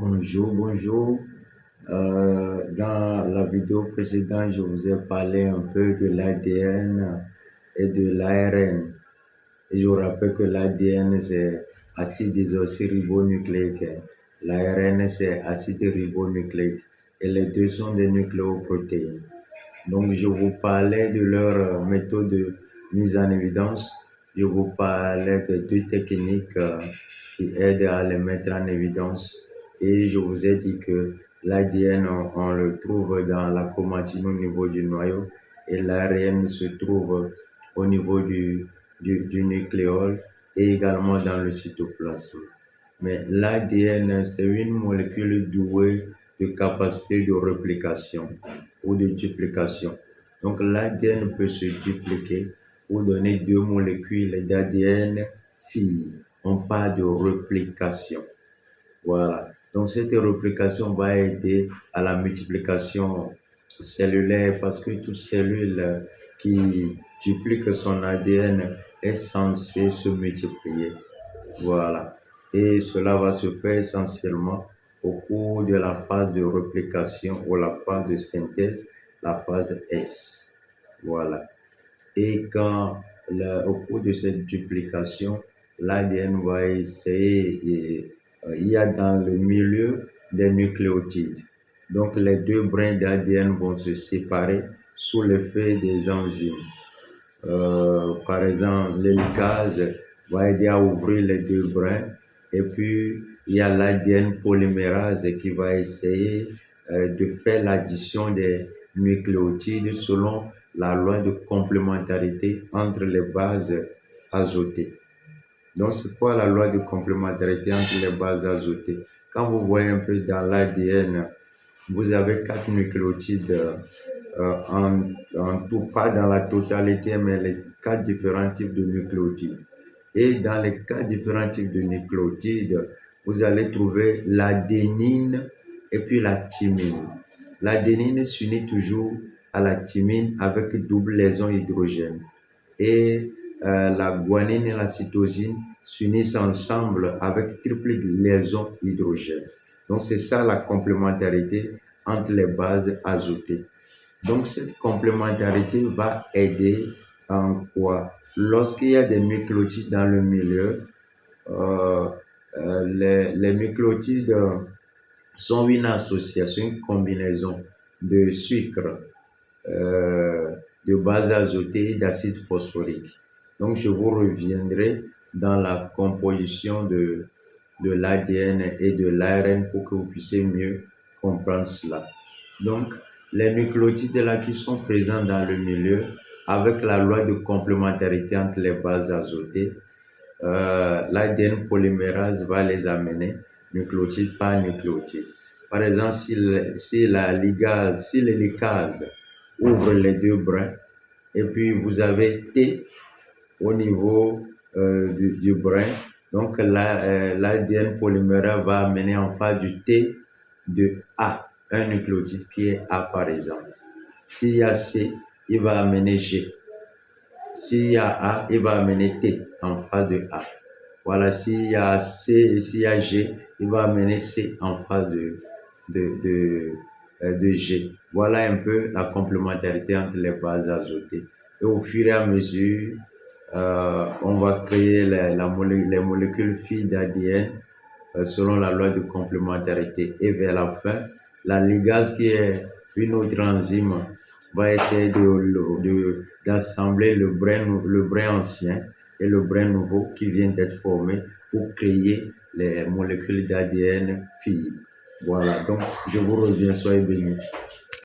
Bonjour, bonjour. Dans la vidéo précédente, je vous ai parlé un peu de l'ADN et de l'ARN. Et je vous rappelle que l'ADN, c'est acide désoxyribonucléique. L'ARN, c'est acide ribonucléique. Et les deux sont des nucléoprotéines. Donc, je vous parlais de leur méthode de mise en évidence. Je vous parlais de deux techniques qui aident à les mettre en évidence. Et je vous ai dit que l'ADN, on le trouve dans la chromatine au niveau du noyau et l'ARN se trouve au niveau du nucléole et également dans le cytoplasme. Mais l'ADN, c'est une molécule douée de capacité de réplication ou de duplication. Donc l'ADN peut se dupliquer pour donner deux molécules d'ADN filles. On parle de réplication. Voilà. Donc cette réplication va aider à la multiplication cellulaire parce que toute cellule qui duplique son ADN est censée se multiplier. Voilà. Et cela va se faire essentiellement au cours de la phase de réplication ou la phase de synthèse, la phase S. Voilà. Et au cours de cette duplication, l'ADN va essayer, il y a dans le milieu des nucléotides. Donc les deux brins d'ADN vont se séparer sous l'effet des enzymes. Par exemple, l'hélicase va aider à ouvrir les deux brins. Et puis, il y a l'ADN polymérase qui va essayer de faire l'addition des nucléotides selon la loi de complémentarité entre les bases azotées. Donc, c'est quoi la loi de complémentarité entre les bases azotées? Quand vous voyez un peu dans l'ADN, vous avez 4 nucléotides en tout, pas dans la totalité, mais les 4 différents types de nucléotides. Et dans les 4 différents types de nucléotides, vous allez trouver l'adénine et puis la thymine. L'adénine s'unit toujours à la thymine avec double liaison hydrogène. Et la guanine et la cytosine s'unissent ensemble avec triple liaison hydrogène. Donc c'est ça la complémentarité entre les bases azotées. Donc cette complémentarité va aider en quoi? Lorsqu'il y a des nucléotides dans le milieu, les nucléotides sont une association, une combinaison de sucre, de base azotée et d'acide phosphorique. Donc je vous reviendrai dans la composition de l'ADN et de l'ARN pour que vous puissiez mieux comprendre cela. Donc, les nucléotides là qui sont présents dans le milieu, avec la loi de complémentarité entre les bases azotées, l'ADN polymérase va les amener nucléotide par nucléotide. Par exemple, si l'hélicase ouvre les deux brins, et puis vous avez T au niveau du brin, donc l'ADN polymérase va amener en face du T de A, un nucléotide qui est A par exemple. S'il y a C, il va amener G. S'il y a A, il va amener T en face de A. Voilà, s'il y a C et s'il y a G, il va amener C en face de G. Voilà un peu la complémentarité entre les bases azotées. Et au fur et à mesure, on va créer les molécules filles d'ADN selon la loi de complémentarité. Et vers la fin, la ligase, qui est une autre enzyme, va essayer d'assembler le brin ancien et le brin nouveau qui vient d'être formé pour créer les molécules d'ADN filles. Voilà, donc je vous reviens, soyez bénis.